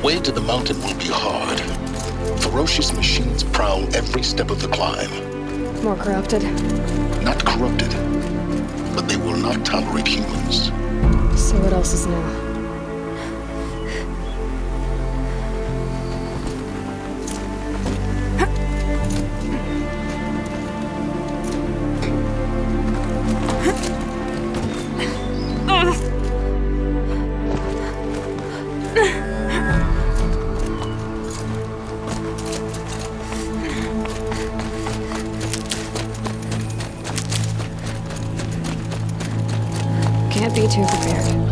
way to the mountain will be hard. Ferocious machines prowl every step of the climb. More corrupted? Not corrupted, but they will not tolerate humans. So what else is new? Can't be too prepared.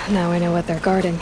Now I know what they're guarding.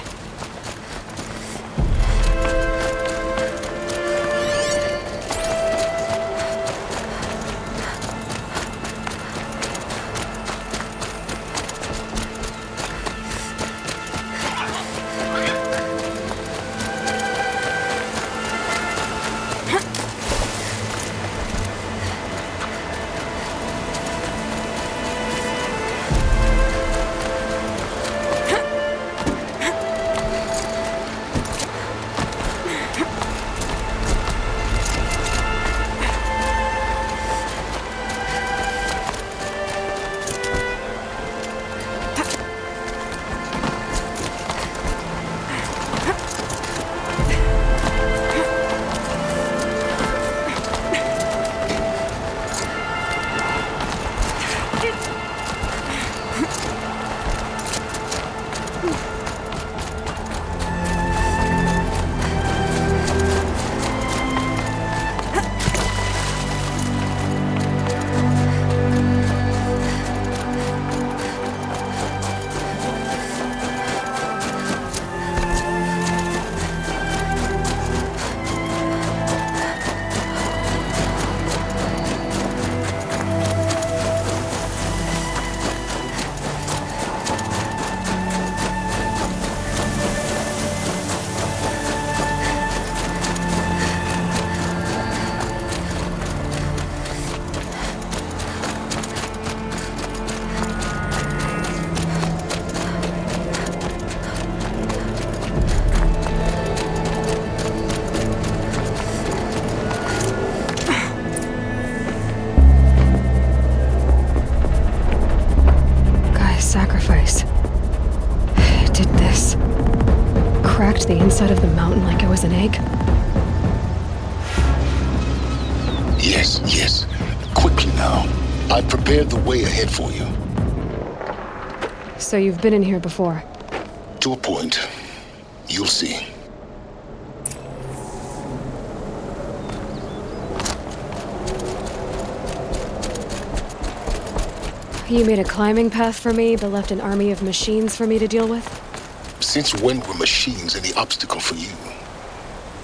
The inside of the mountain like it was an egg? Yes, yes. Quickly now. I've prepared the way ahead for you. So you've been in here before? To a point. You'll see. You made a climbing path for me, but left an army of machines for me to deal with? Since when were machines any obstacle for you?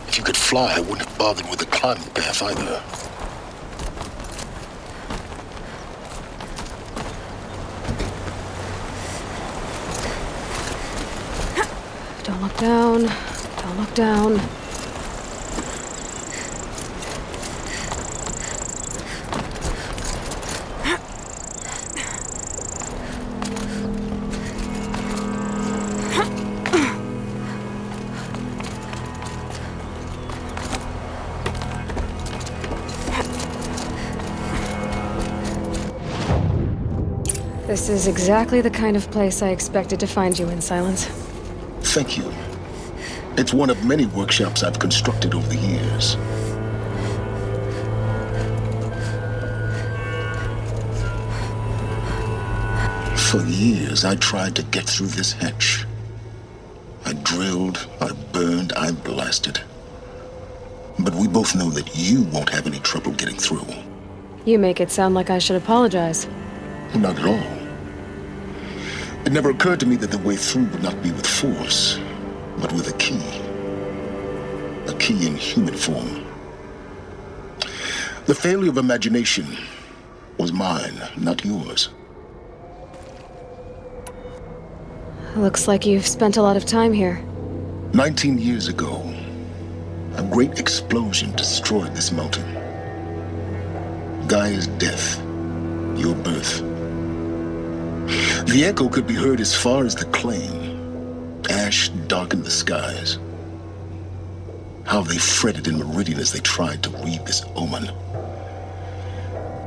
If you could fly, I wouldn't have bothered with a climbing path either. Don't look down. Don't look down. This is exactly the kind of place I expected to find you in, Silence. Thank you. It's one of many workshops I've constructed over the years. For years, I tried to get through this hatch. I drilled, I burned, I blasted. But we both know that you won't have any trouble getting through. You make it sound like I should apologize. Not at all. It never occurred to me that the way through would not be with force, but with a key. A key in human form. The failure of imagination was mine, not yours. Looks like you've spent a lot of time here. 19 years ago, a great explosion destroyed this mountain. Gaia's death, your birth. The echo could be heard as far as the claim. Ash darkened the skies. How they fretted in Meridian as they tried to read this omen.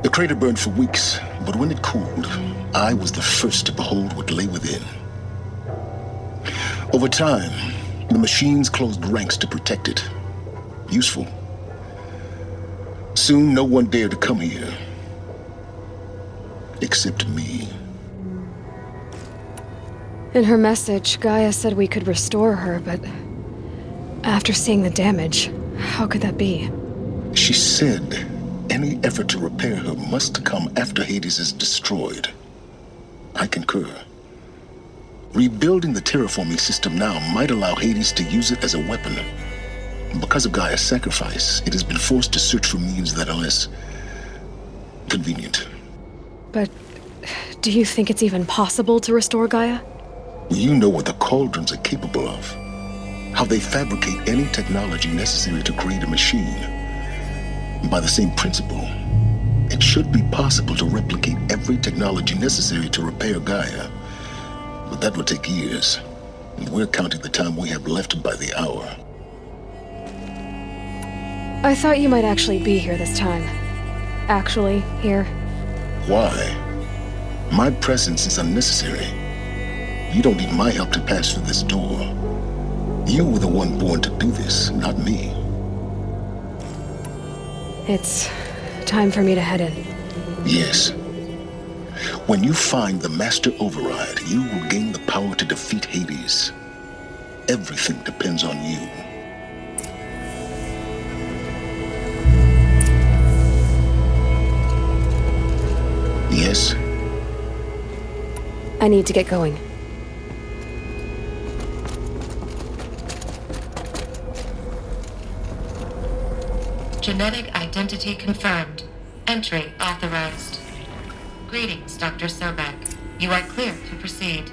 The crater burned for weeks, but when it cooled, I was the first to behold what lay within. Over time, the machines closed ranks to protect it. Useful. Soon, no one dared to come here. Except me. In her message, Gaia said we could restore her, but after seeing the damage, how could that be? She said any effort to repair her must come after Hades is destroyed. I concur. Rebuilding the terraforming system now might allow Hades to use it as a weapon. Because of Gaia's sacrifice, it has been forced to search for means that are less convenient. But do you think it's even possible to restore Gaia? You know what the Cauldrons are capable of. How they fabricate any technology necessary to create a machine. By the same principle, it should be possible to replicate every technology necessary to repair Gaia. But that would take years, and we're counting the time we have left by the hour. I thought you might actually be here this time. Actually, here. Why? My presence is unnecessary. You don't need my help to pass through this door. You were the one born to do this, not me. It's time for me to head in. Yes. When you find the Master Override, you will gain the power to defeat Hades. Everything depends on you. Yes? I need to get going. Genetic identity confirmed. Entry authorized. Greetings, Dr. Sobek. You are clear to proceed.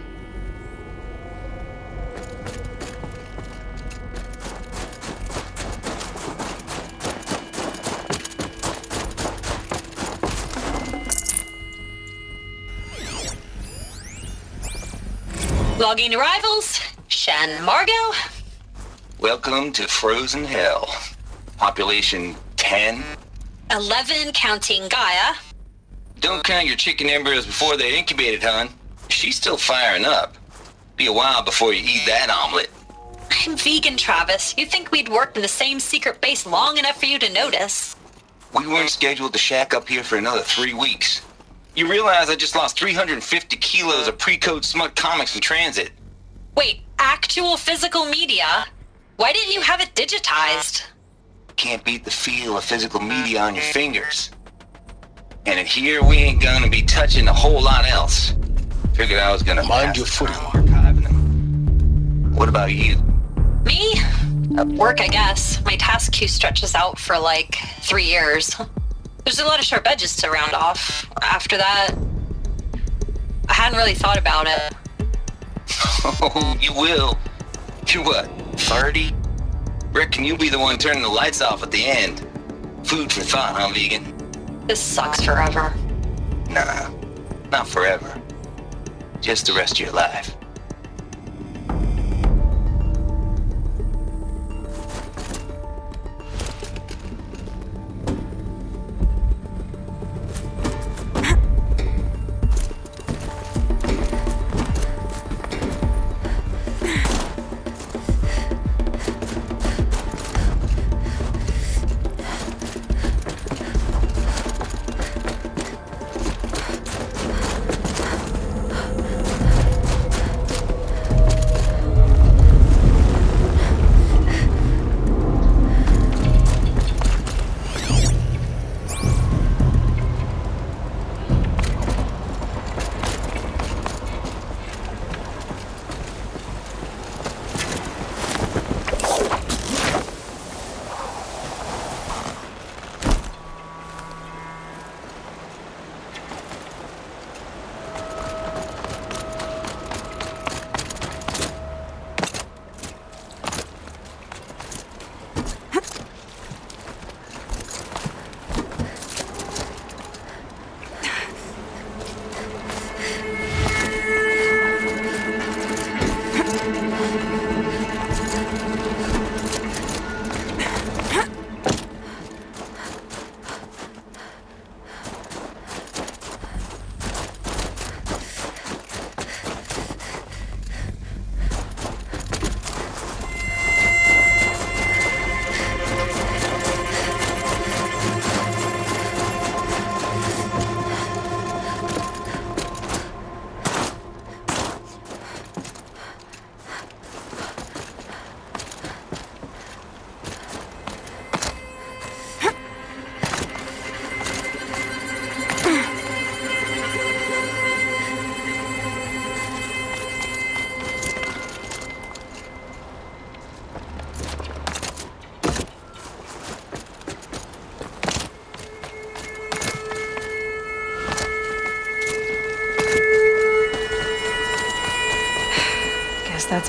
Logging arrivals. Shan Margot. Welcome to Frozen Hell. Population 10. 11 counting Gaia. Don't count your chicken embryos before they're incubated, hon. She's still firing up. Be a while before you eat that omelet. I'm vegan, Travis. You'd think we'd worked in the same secret base long enough for you to notice. We weren't scheduled to shack up here for another 3 weeks. You realize I just lost 350 kilos of pre-code smut comics in transit. Wait, actual physical media? Why didn't you have it digitized? Can't beat the feel of physical media on your fingers. And in here, we ain't gonna be touching a whole lot else. Figured I was gonna Mind pass your the footing. time archiving them. What about you? Me? Work, I guess. My task queue stretches out for like 3 years. There's a lot of sharp edges to round off. After that, I hadn't really thought about it. Oh, you will. You're what, 30? Reckon you'll be the one turning the lights off at the end. Food for thought, huh, vegan? This sucks forever. Nah, not forever. Just the rest of your life.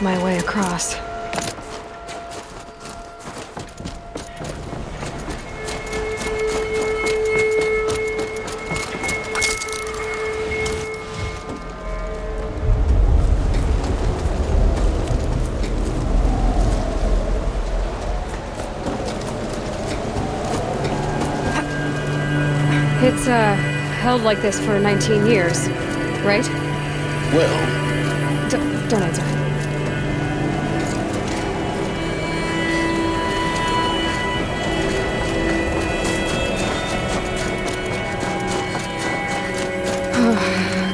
ease my way across. It's, held like this for 19 years, right? Well, Don't answer.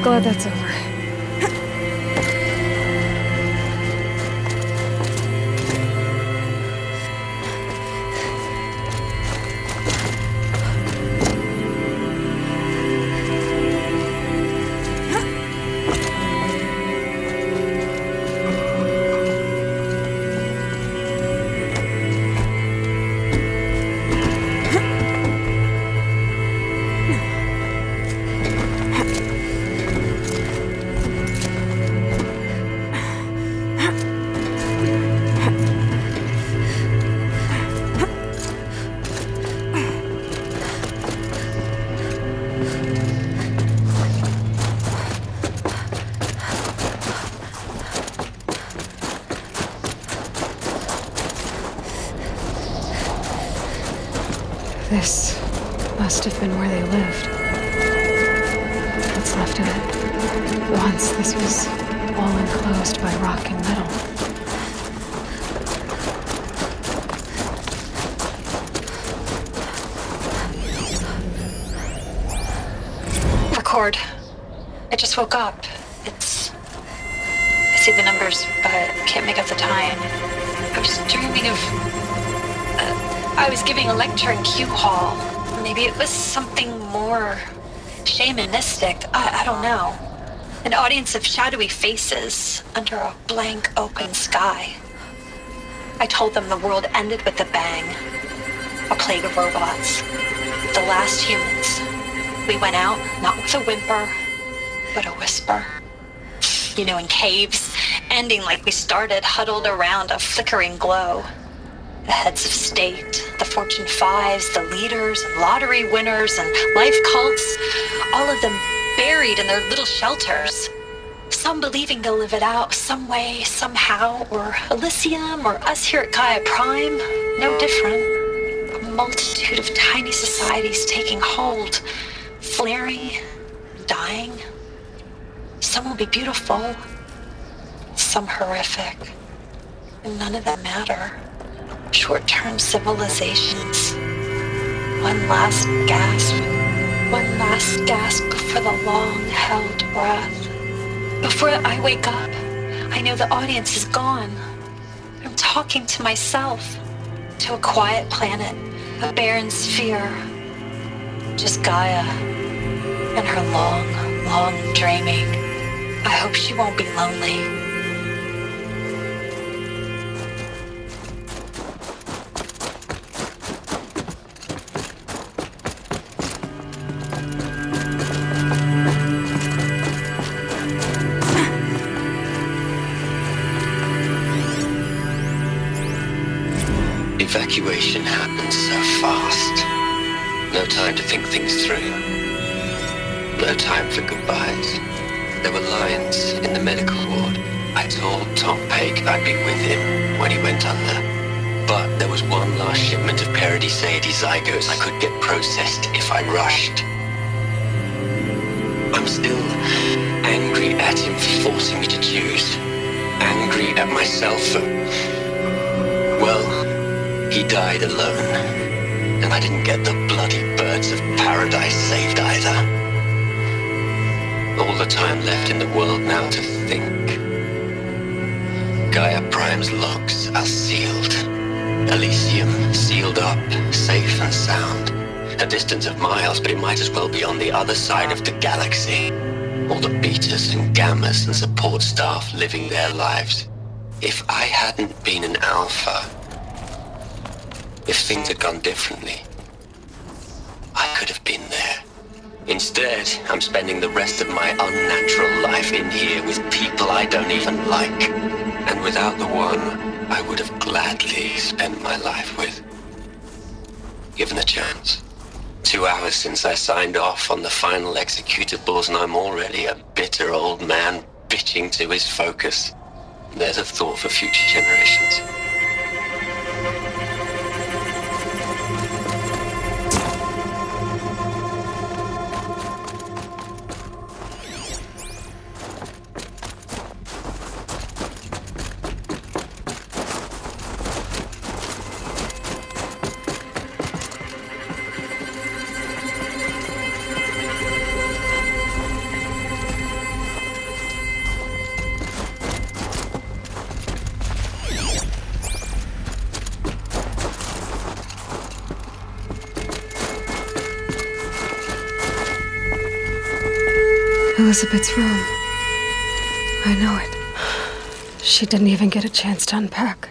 Glad that's over. This must have been where they lived. What's left of it. Once this was all enclosed by rock and metal. Record. I just woke up. I see the numbers, but can't make out the time. I was dreaming of... I was giving a lecture in Q Hall. Maybe it was something more shamanistic. I don't know. An audience of shadowy faces under a blank open sky. I told them the world ended with a bang. A plague of robots. The last humans. We went out, not with a whimper, but a whisper. You know, in caves, ending like we started, huddled around a flickering glow. The heads of state, the Fortune 5s, the leaders and lottery winners and life cults, all of them buried in their little shelters. Some believing they'll live it out some way, somehow, or Elysium, or us here at Gaia Prime, no different. A multitude of tiny societies taking hold, flaring, dying. Some will be beautiful, some horrific, and none of them matter. Short-term civilizations. One last gasp before the long-held breath. Before I wake up, I know the audience is gone. I'm talking to myself, to a quiet planet, a barren sphere. Just Gaia and her long, long dreaming. I hope she won't be lonely. Evacuation happened so fast. No time to think things through. No time for goodbyes. There were lines in the medical ward. I told Tom Pake I'd be with him when he went under. But there was one last shipment of Paradis-Sade zygotes I could get processed if I rushed. I'm still angry at him for forcing me to choose. Angry at myself for... well... he died alone, and I didn't get the bloody birds of paradise saved either. All the time left in the world now to think. Gaia Prime's logs are sealed. Elysium sealed up, safe and sound. A distance of miles, but it might as well be on the other side of the galaxy. All the betas and gammas and support staff living their lives. If I hadn't been an alpha... if things had gone differently, I could have been there, Instead, I'm spending the rest of my unnatural life in here with people I don't even like. And without the one I would have gladly spent my life with. Given a chance. 2 hours since I signed off on the final executables, and I'm already a bitter old man bitching to his focus. There's a thought for future generations. Elizabeth's room. I know it. She didn't even get a chance to unpack.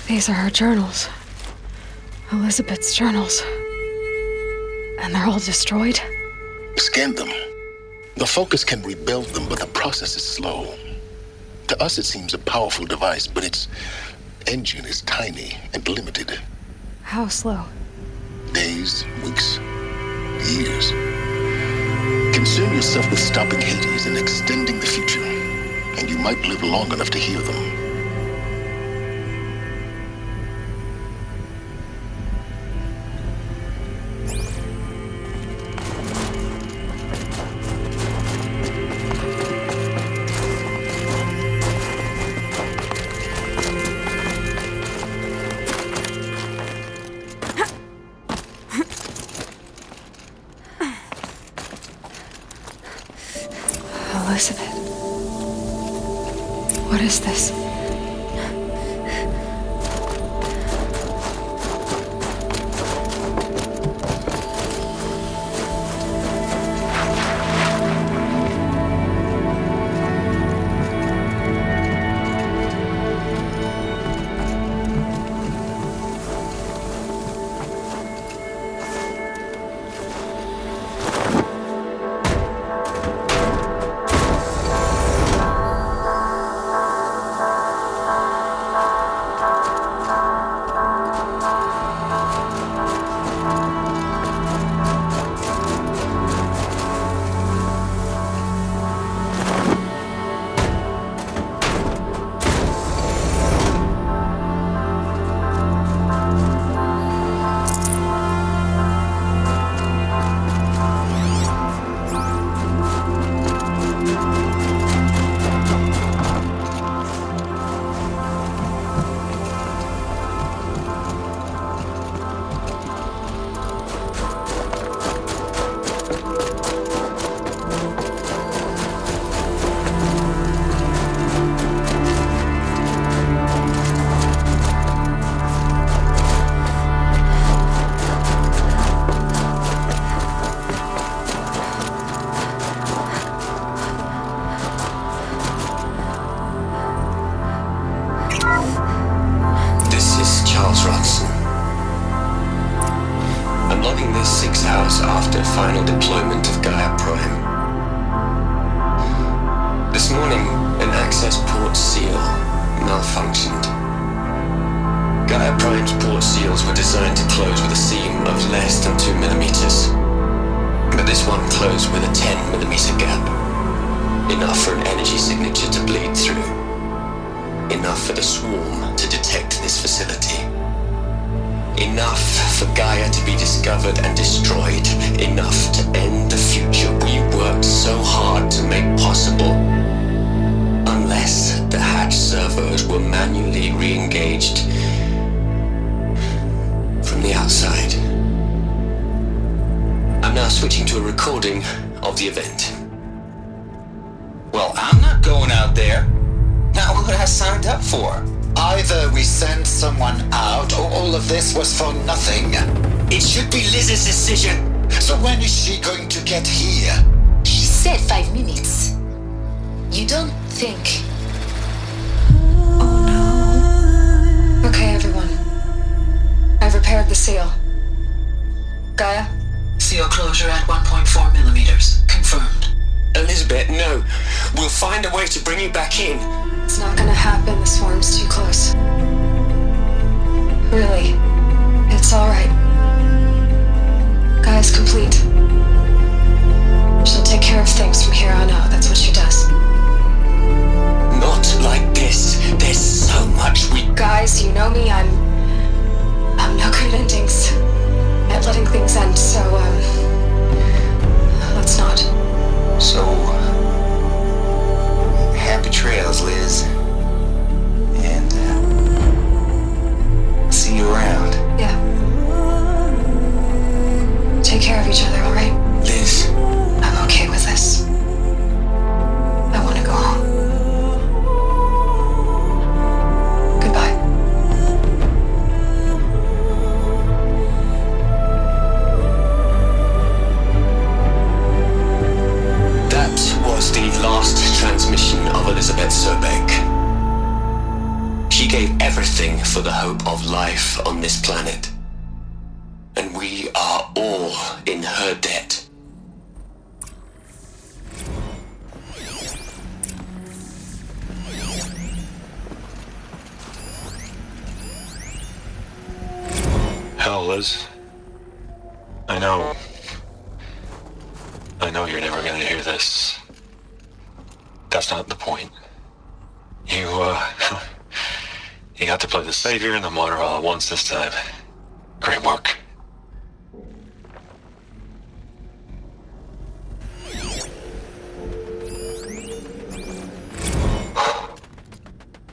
These are her journals. Elizabeth's journals. And they're all destroyed? Scan them. The Focus can rebuild them, but the process is slow. To us, it seems a powerful device, but its engine is tiny and limited. How slow? Days, weeks, years. Concern yourself with stopping Hades and extending the future, and you might live long enough to hear them. Elizabeth. What is this? I'm logging this 6 hours after final deployment of Gaia Prime. This morning, an access port seal malfunctioned. Gaia Prime's port seals were designed to close with a seam of less than 2 millimeters, but this one closed with a 10 millimeter gap. Enough for an energy signature to bleed through. Enough for the swarm to detect this facility. Enough for Gaia to be discovered and destroyed. Enough to end the future we worked so hard to make possible. Unless the hatch servos were manually re-engaged from the outside. I'm now switching to a recording of the event. Well, I'm not going out there. Not what I signed up for. Either we send someone out, or all of this was for nothing. It should be Liz's decision. So when is she going to get here? She said 5 minutes. You don't think... Oh no. Okay, everyone. I've repaired the seal. Gaia? See Seal closure at 1.4 millimeters. Confirmed. Elizabeth, no. We'll find a way to bring you back in. It's not gonna happen. The swarm's too close. Really. It's alright. Gaia's complete. She'll take care of things from here on out. That's what she does. Not like this. There's so much we... Guys, you know me. I'm no good at endings. At letting things end, so, let's not. So... happy trails, Liz. And, see you around. Yeah. Take care of each other, alright? Liz. I'm okay with this. I want to go home. Goodbye. That was the last transmission of Elizabeth Sobek. She gave everything for the hope of life on this planet. And we are all in her debt. Hell, Liz. I know you're never gonna hear this. That's not the point. You got to play the savior and the martyr all at once this time. Great work.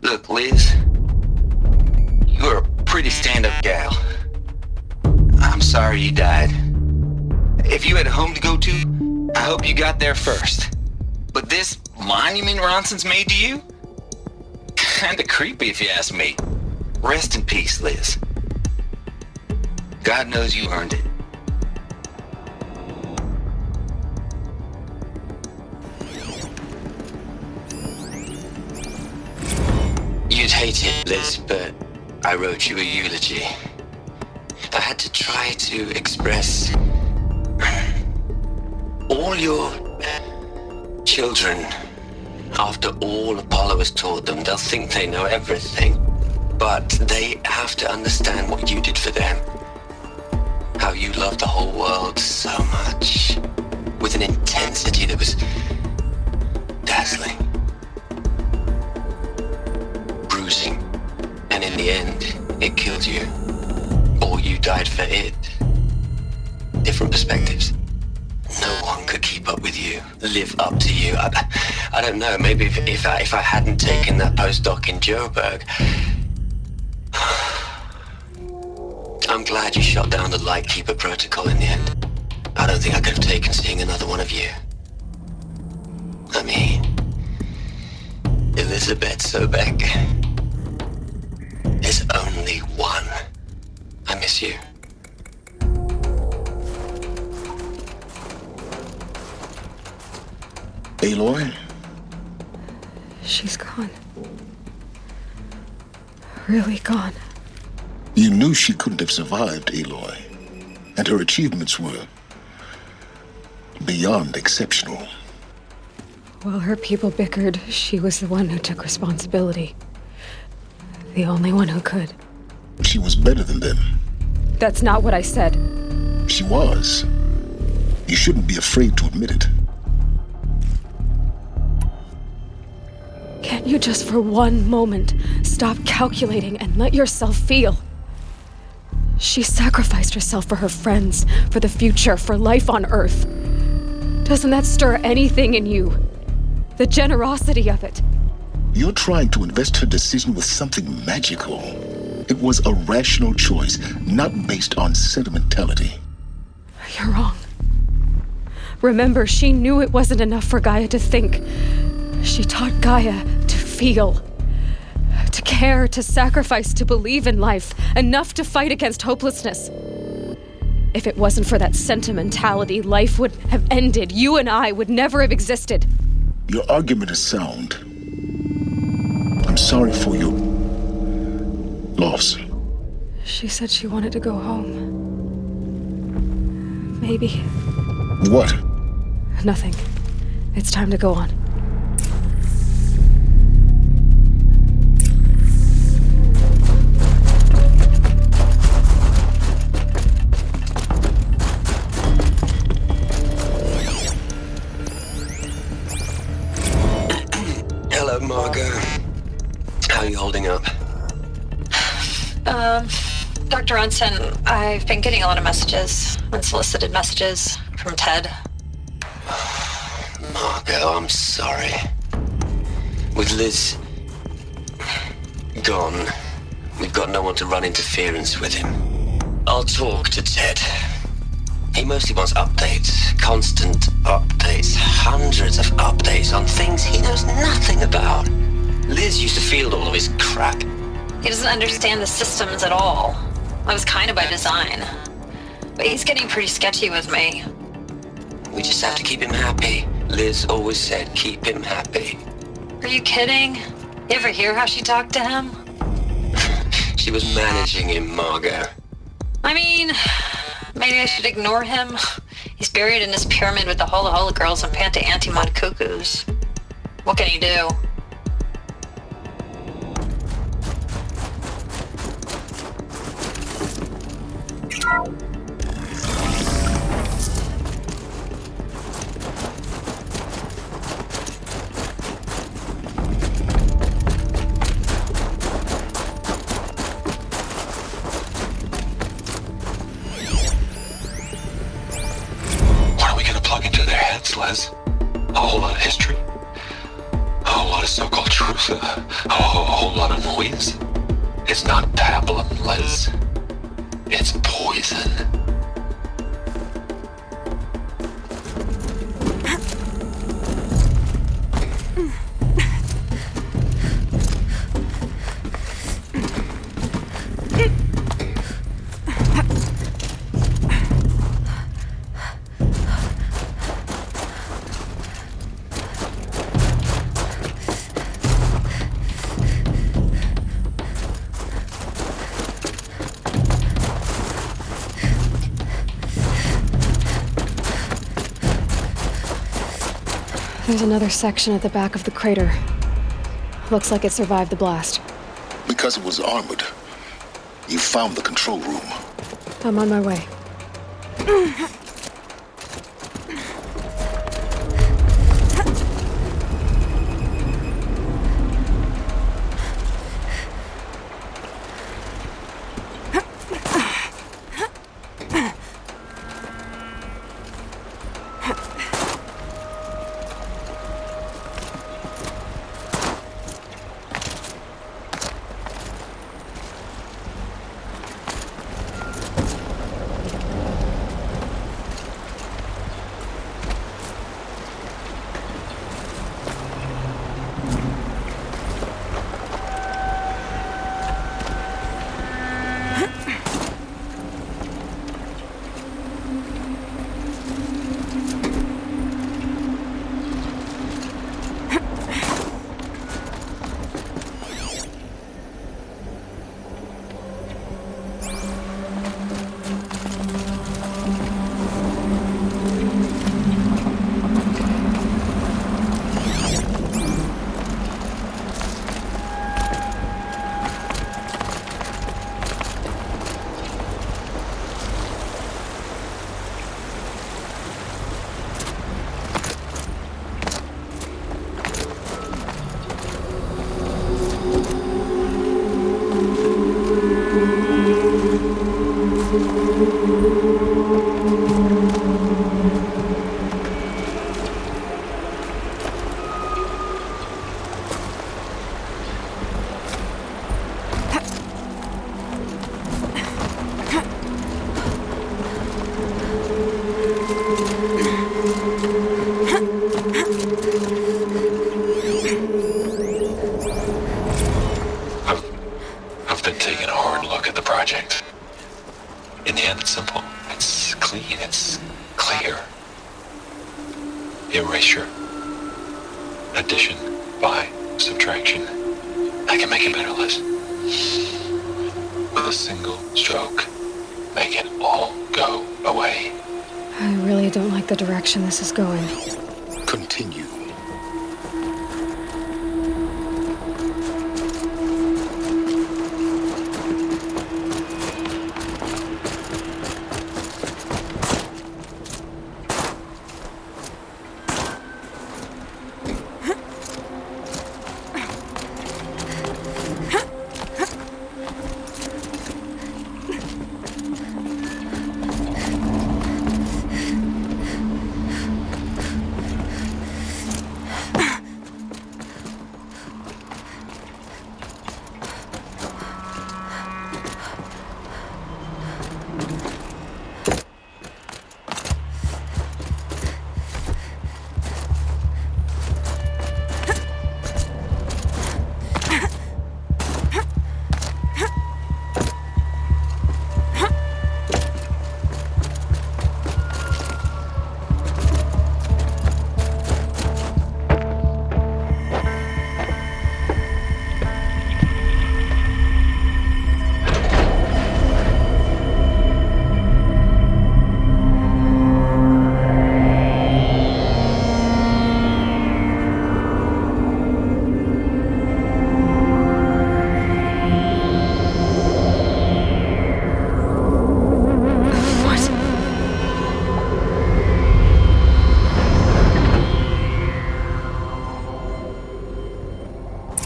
Look, Liz, you're a pretty stand-up gal. I'm sorry you died. If you had a home to go to, I hope you got there first. But this monument Ronson's made to you? Kinda creepy if you ask me. Rest in peace, Liz. God knows you earned it. You'd hate it, Liz, but I wrote you a eulogy. I had to try to express all your children. After all Apollo has taught them, they'll think they know everything. But they have to understand what you did for them. How you loved the whole world so much. With an intensity that was dazzling. Bruising. And in the end, it killed you. Or you died for it. Different perspectives. No one could keep up with you, live up to you. I don't know, maybe if I hadn't taken that postdoc in Joburg. I'm glad you shot down the Lightkeeper protocol in the end. I don't think I could have taken seeing another one of you. I mean, Elizabeth Sobek. There's only one. I miss you. Aloy? She's gone. Really gone. You knew she couldn't have survived, Aloy. And her achievements were beyond exceptional. While her people bickered, she was the one who took responsibility. The only one who could. She was better than them. That's not what I said. She was. You shouldn't be afraid to admit it. Can't you just for one moment stop calculating and let yourself feel? She sacrificed herself for her friends, for the future, for life on Earth. Doesn't that stir anything in you? The generosity of it. You're trying to invest her decision with something magical. It was a rational choice, not based on sentimentality. You're wrong. Remember, she knew it wasn't enough for Gaia to think. She taught Gaia to feel. To care, to sacrifice, to believe in life. Enough to fight against hopelessness. If it wasn't for that sentimentality, life would have ended. You and I would never have existed. Your argument is sound. I'm sorry for your loss. She said she wanted to go home. Maybe. What? Nothing. It's time to go on. Hello, Margot. How are you holding up? Dr. Unson, I've been getting a lot of messages, unsolicited messages from Ted. Margot, I'm sorry. With Liz gone, we've got no one to run interference with him. I'll talk to Ted. He mostly wants updates, constant updates, hundreds of updates on things he knows nothing about. Liz used to field all of his crap. He doesn't understand the systems at all. That was kind of by design. But he's getting pretty sketchy with me. We just have to keep him happy. Liz always said, keep him happy. Are you kidding? You ever hear how she talked to him? She was managing him, Margot. I mean, maybe I should ignore him. He's buried in his pyramid with the Hola Hola girls and Panta Antimod cuckoos. What can he do? Liz. A whole lot of history. A whole lot of so-called truth. A whole lot of noise. It's not pablum, Liz. It's poison. There's another section at the back of the crater. Looks like it survived the blast. Because it was armored. You found the control room. I'm on my way. I've been taking a hard look at the project. In the end, it's simple. It's clean. It's clear. Erasure. Addition. By. Subtraction. I can make it better, Liz. With a single stroke, make it all go away. I really don't like the direction this is going. Continue.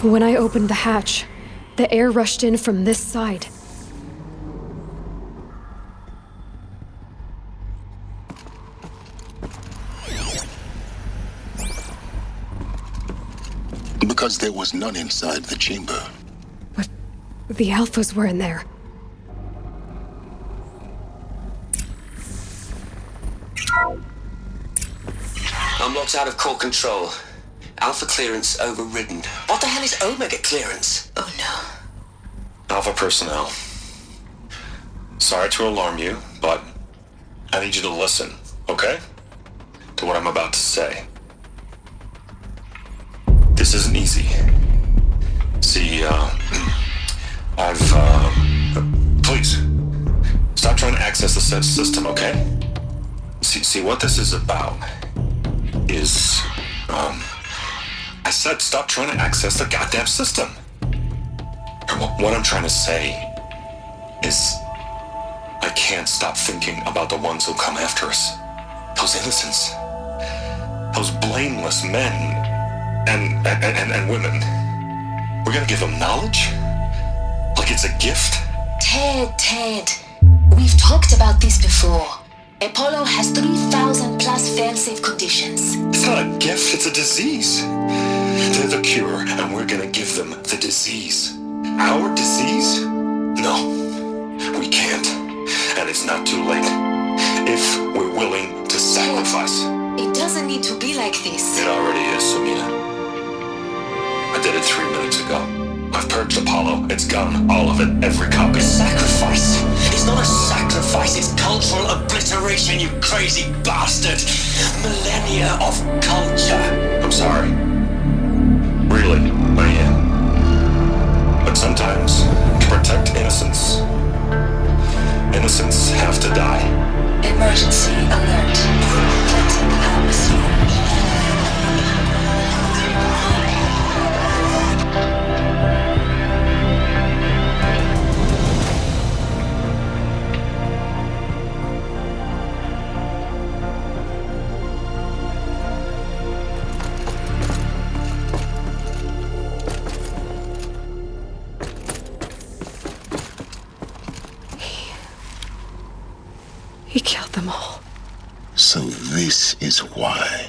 When I opened the hatch, the air rushed in from this side. Because there was none inside the chamber. But the Alphas were in there. Unlocked out of core control. Alpha clearance overridden. What the hell is Omega clearance? Oh no. Alpha personnel. Sorry to alarm you, but I need you to listen, okay? To what I'm about to say. This isn't easy. See, please, stop trying to access the system, okay? See, what this is about is, I said stop trying to access the goddamn system. What I'm trying to say is I can't stop thinking about the ones who come after us. Those innocents. Those blameless men and women. We're gonna give them knowledge? Like it's a gift? Ted. We've talked about this before. Apollo has 3,000 plus fail-safe conditions. It's not a gift, it's a disease. They're the cure, and we're gonna give them the disease. Our disease? No, we can't. And it's not too late. If we're willing to sacrifice. It doesn't need to be like this. It already is, Samina. I did it 3 minutes ago. I've purged Apollo. It's gone. All of it. Every copy. Sacrifice? It's not a sacrifice, it's cultural obliteration, you crazy bastard! Millennia of culture! I'm sorry. Really, I am. But sometimes, to protect innocence, innocents have to die. Emergency alert. Detecting atmosphere. He killed them all. So this is why.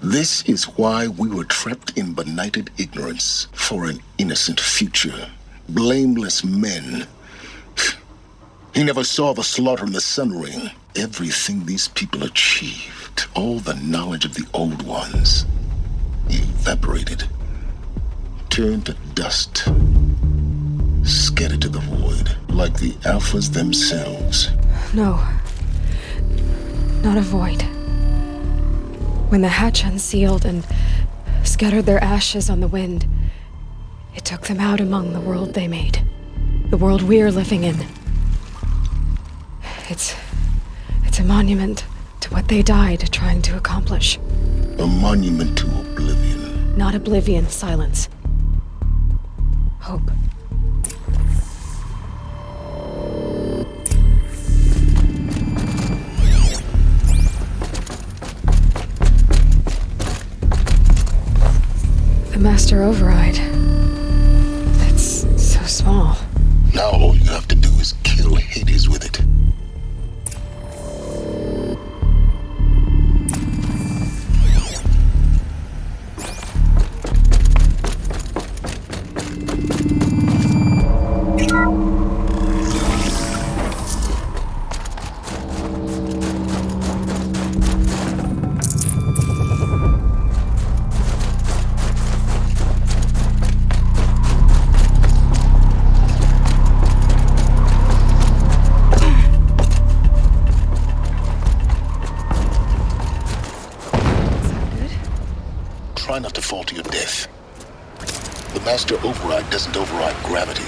This is why we were trapped in benighted ignorance for an innocent future. Blameless men. He never saw the slaughter in the Sun Ring. Everything these people achieved, all the knowledge of the old ones, evaporated, turned to dust, scattered to the void, like the Alphas themselves. No. Not a void. When the hatch unsealed and scattered their ashes on the wind, it took them out among the world they made. The world we're living in. It's It's a monument to what they died trying to accomplish. A monument to oblivion. Not oblivion, silence. Hope. The master override. It's so small. Now all you have to do is kill Hades with it. Try not to fall to your death. The master override doesn't override gravity.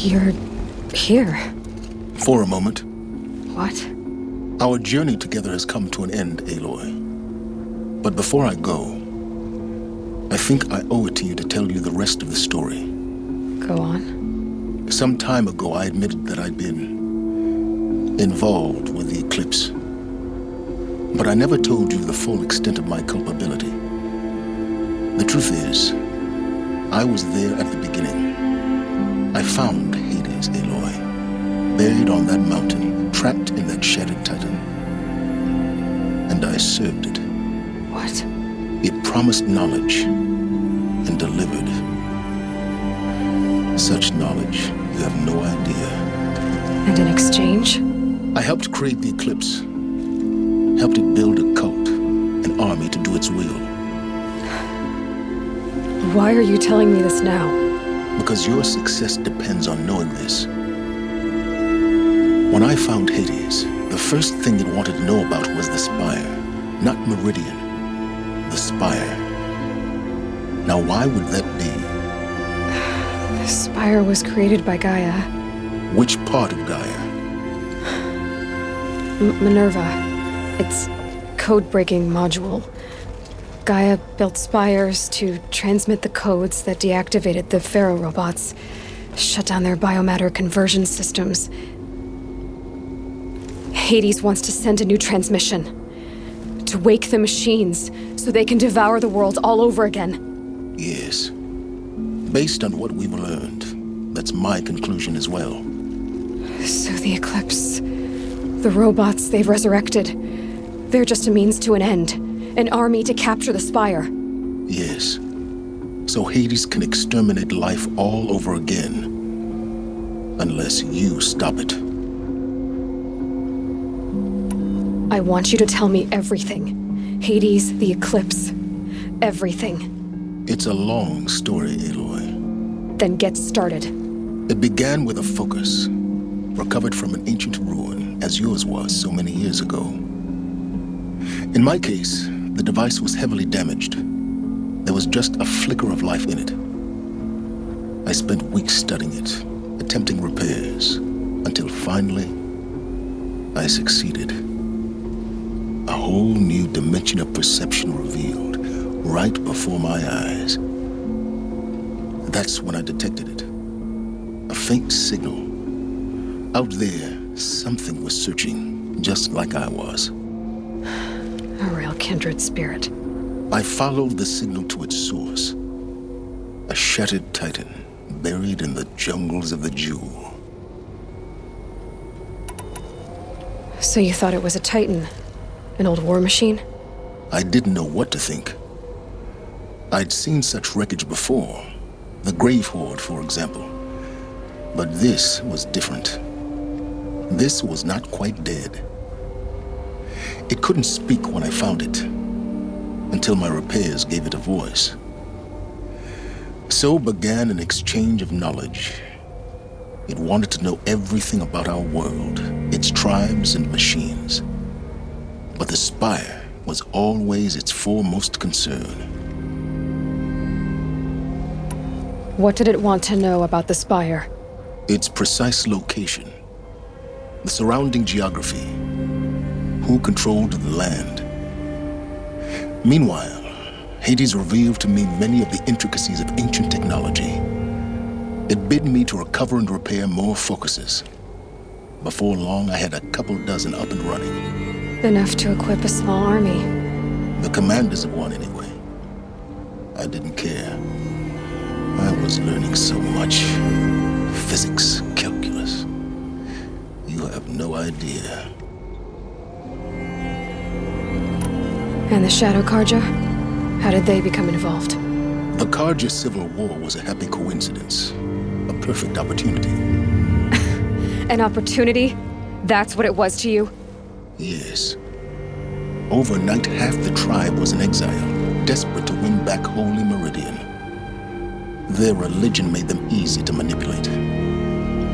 You're here. For a moment. What? Our journey together has come to an end, Aloy. But before I go, I think I owe it to you to tell you the rest of the story. Go on. Some time ago, I admitted that I'd been involved with the eclipse. But I never told you the full extent of my culpability. The truth is, I was there at the beginning. I found Hades, Aloy, buried on that mountain, trapped in that shattered titan. And I served it. What? It promised knowledge and delivered. Such knowledge, you have no idea. And in exchange? I helped create the eclipse. Helped it build a cult, an army to do its will. Why are you telling me this now? Because your success depends on knowing this. When I found Hades, The first thing it wanted to know about was the Spire. Not Meridian. The Spire. Now, why would that be? The Spire was created by Gaia. Which part of Gaia? Minerva. It's code-breaking module. Gaia built spires to transmit the codes that deactivated the Pharaoh robots, shut down their biomatter conversion systems. Hades wants to send a new transmission to wake the machines so they can devour the world all over again. Yes. Based on what we've learned, that's my conclusion as well. So the Eclipse, the robots they've resurrected, they're just a means to an end. An army to capture the Spire. Yes. So Hades can exterminate life all over again. Unless you stop it. I want you to tell me everything. Hades, the Eclipse, everything. It's a long story, Aloy. Then get started. It began with a focus, recovered from an ancient ruin, as yours was so many years ago. In my case, the device was heavily damaged. There was just a flicker of life in it. I spent weeks studying it, attempting repairs, until finally, I succeeded. A whole new dimension of perception revealed, right before my eyes. That's when I detected it. A faint signal. Out there, something was searching, just like I was. A real kindred spirit. I followed the signal to its source. A shattered titan, buried in the jungles of the Jewel. So you thought it was a titan? An old war machine? I didn't know what to think. I'd seen such wreckage before. The Grave Horde, for example. But this was different. This was not quite dead. It couldn't speak when I found it, until my repairs gave it a voice. So began an exchange of knowledge. It wanted to know everything about our world, its tribes and machines. But the Spire was always its foremost concern. What did it want to know about the Spire? Its precise location, the surrounding geography, who controlled the land. Meanwhile, Hades revealed to me many of the intricacies of ancient technology. It bid me to recover and repair more focuses. Before long, I had a couple dozen up and running. Enough to equip a small army. The commanders of one, anyway. I didn't care. I was learning so much. Physics, calculus. You have no idea. And the Shadow Karja? How did they become involved? The Karja Civil War was a happy coincidence. A perfect opportunity. An opportunity? That's what it was to you? Yes. Overnight, half the tribe was in exile, desperate to win back Holy Meridian. Their religion made them easy to manipulate.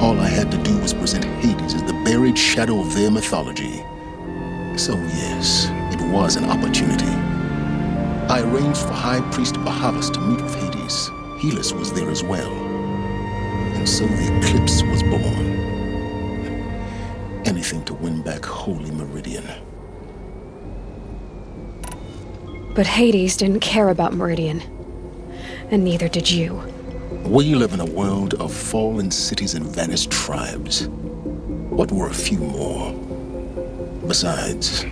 All I had to do was present Hades as the buried shadow of their mythology. So yes, it was an opportunity. I arranged for High Priest Bahavas to meet with Hades. Helis was there as well. And so the Eclipse was born. Anything to win back Holy Meridian. But Hades didn't care about Meridian. And neither did you. We live in a world of fallen cities and vanished tribes. What were a few more? Besides,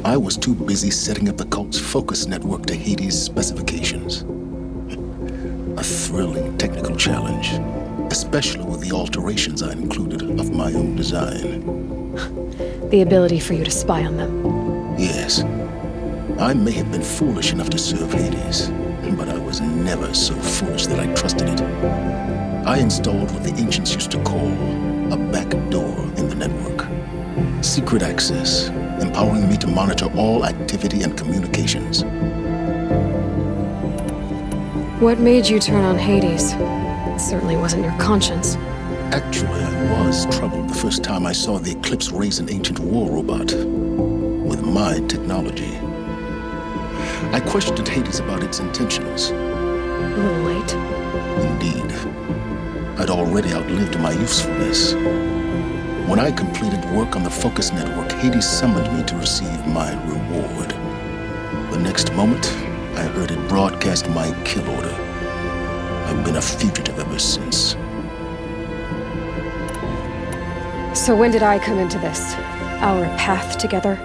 I was too busy setting up the cult's focus network to Hades' specifications. A thrilling technical challenge, especially with the alterations I included of my own design. The ability for you to spy on them. Yes. I may have been foolish enough to serve Hades, but I was never so foolish that I trusted it. I installed what the ancients used to call a back door in the network. Secret access, empowering me to monitor all activity and communications. What made you turn on Hades? It certainly wasn't your conscience. Actually, I was troubled the first time I saw the Eclipse raise an ancient war robot with my technology. I questioned Hades about its intentions. A little late. Indeed. I'd already outlived my usefulness. When I completed work on the Focus Network, Hades summoned me to receive my reward. The next moment, I heard it broadcast my kill order. I've been a fugitive ever since. So when did I come into this? Our path together?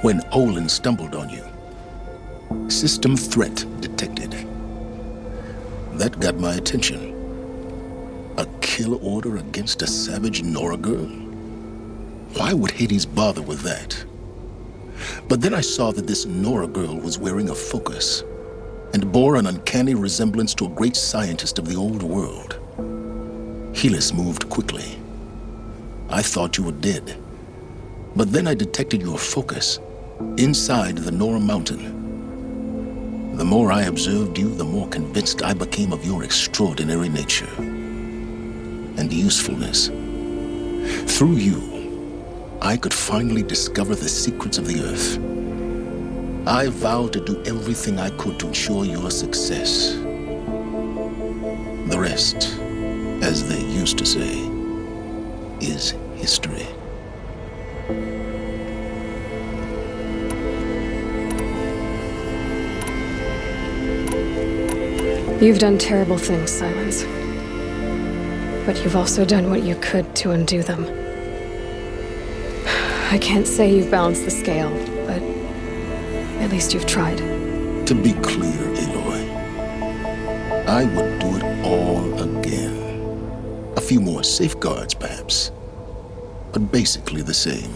When Olin stumbled on you. System threat detected. That got my attention. A kill order against a savage Nora girl? Why would Hades bother with that? But then I saw that this Nora girl was wearing a focus and bore an uncanny resemblance to a great scientist of the old world. Helis moved quickly. I thought you were dead. But then I detected your focus inside the Nora mountain. The more I observed you, the more convinced I became of your extraordinary nature and usefulness. Through you, I could finally discover the secrets of the Earth. I vowed to do everything I could to ensure your success. The rest, as they used to say, is history. You've done terrible things, Silence. But you've also done what you could to undo them. I can't say you've balanced the scale, but at least you've tried. To be clear, Aloy, I would do it all again. A few more safeguards, perhaps, but basically the same.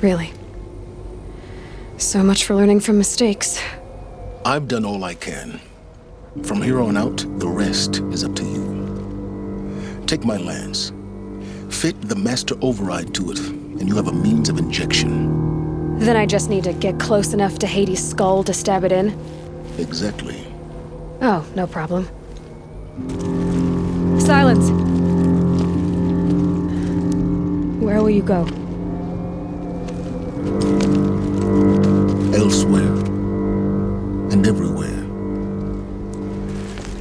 Really? So much for learning from mistakes. I've done all I can. From here on out, the rest is up to you. Take my lance. Fit the master override to it, and you have a means of injection. Then I just need to get close enough to Hades' skull to stab it in? Exactly. Oh, no problem. Silence! Where will you go? Elsewhere. And everywhere.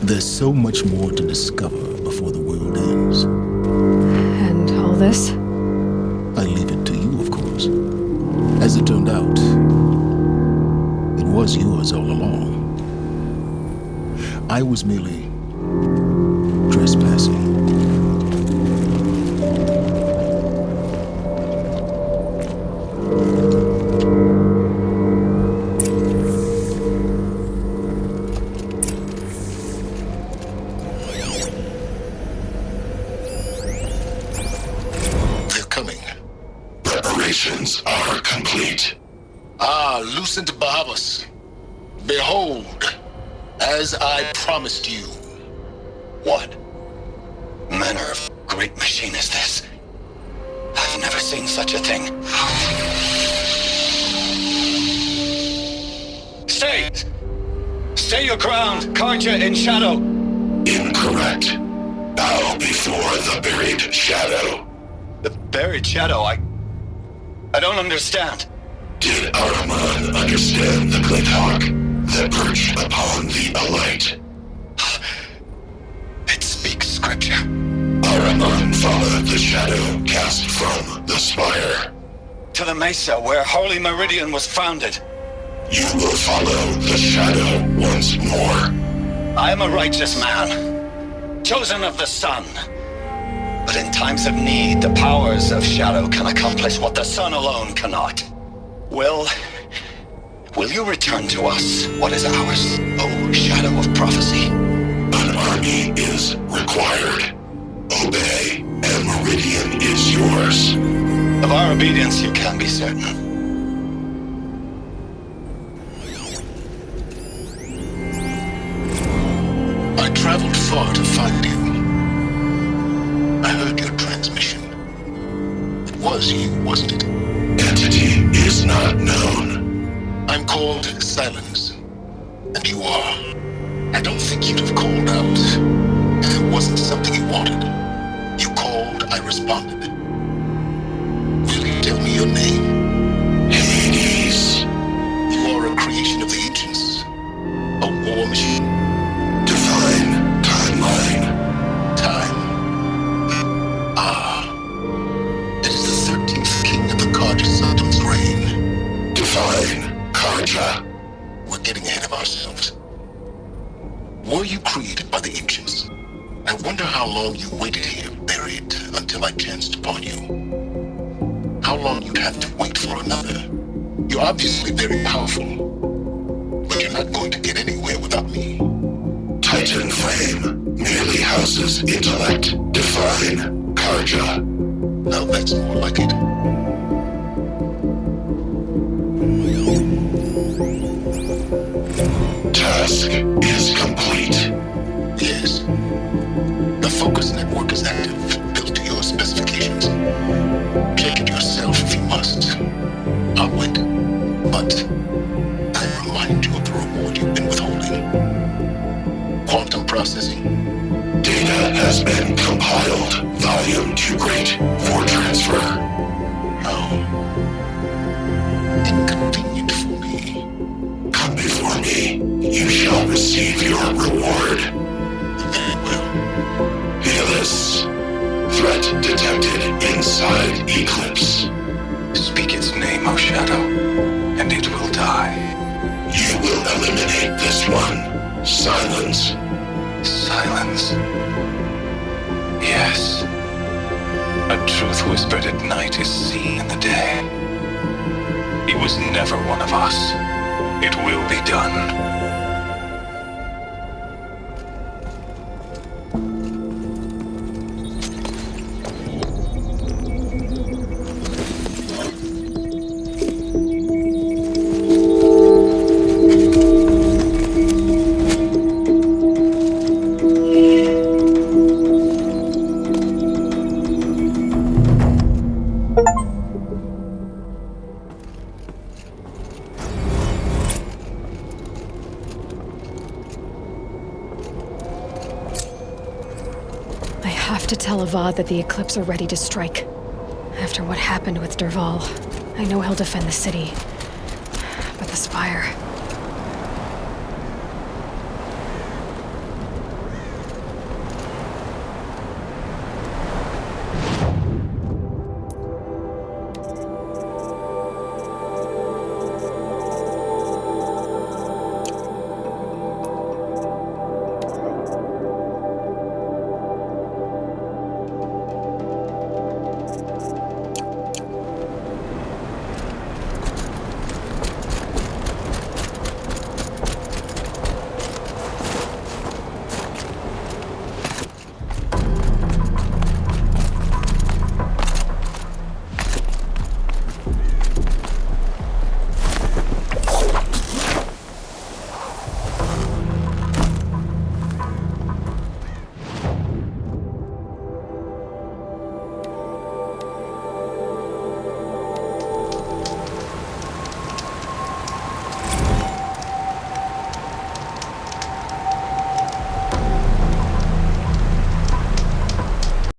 There's so much more to discover before the world ends. And all this? I leave it to you, of course. As it turned out, it was yours all along. I was merely trespassing. Preparations are complete. Ah, Lucent Bahavas. Behold, as I promised you. What manner of great machine is this? I've never seen such a thing. Stay! Stay your ground, Karja in shadow! Incorrect. Bow before the buried shadow. The buried shadow? I don't understand. Did Araman understand the Glinthawk that perched upon the Alight? It speaks scripture. Araman followed the shadow cast from the spire. To the mesa where Holy Meridian was founded. You will follow the shadow once more. I am a righteous man, chosen of the sun. But in times of need, the powers of shadow can accomplish what the sun alone cannot. Will you return to us what is ours, O shadow of prophecy? An army is required. Obey, and Meridian is yours. Of our obedience you can be certain. I traveled far to find you. I heard your transmission. It was you, wasn't it? Entity is not known. I'm called Silence. And you are. I don't think you'd have called out. and it wasn't something you wanted. You called, I responded. Will you tell me your name? Hades. You are a creation of the ancients. A war machine. Divine timeline. Time. It is the 13th king of the Karja Sultan's reign. Divine Karja. We're getting ahead of ourselves. Were you created by the ancients? I wonder how long you waited here, buried, until I chanced upon you. How long you'd have to wait for another. You're obviously very powerful, but you're not going to get anywhere without me. Titan flame merely houses intellect. Divine Karja. Now that's more like it. Task is complete. Yes. The focus network is active, built to your specifications. Check it yourself if you must. I'll wait. But I remind you of the reward you've been withholding. Quantum processing. Data has been compiled. Volume too great for transfer. How inconvenient for me. Come before me. You shall receive your reward. Very well. Helis. Threat detected inside Eclipse. Speak its name, O Shadow, and it will die. You will eliminate this one. Silence. Silence. Yes. A truth whispered at night is seen in the day. He was never one of us. It will be done. To tell Avad that the Eclipse are ready to strike. After what happened with Derval, I know he'll defend the city. But the Spire...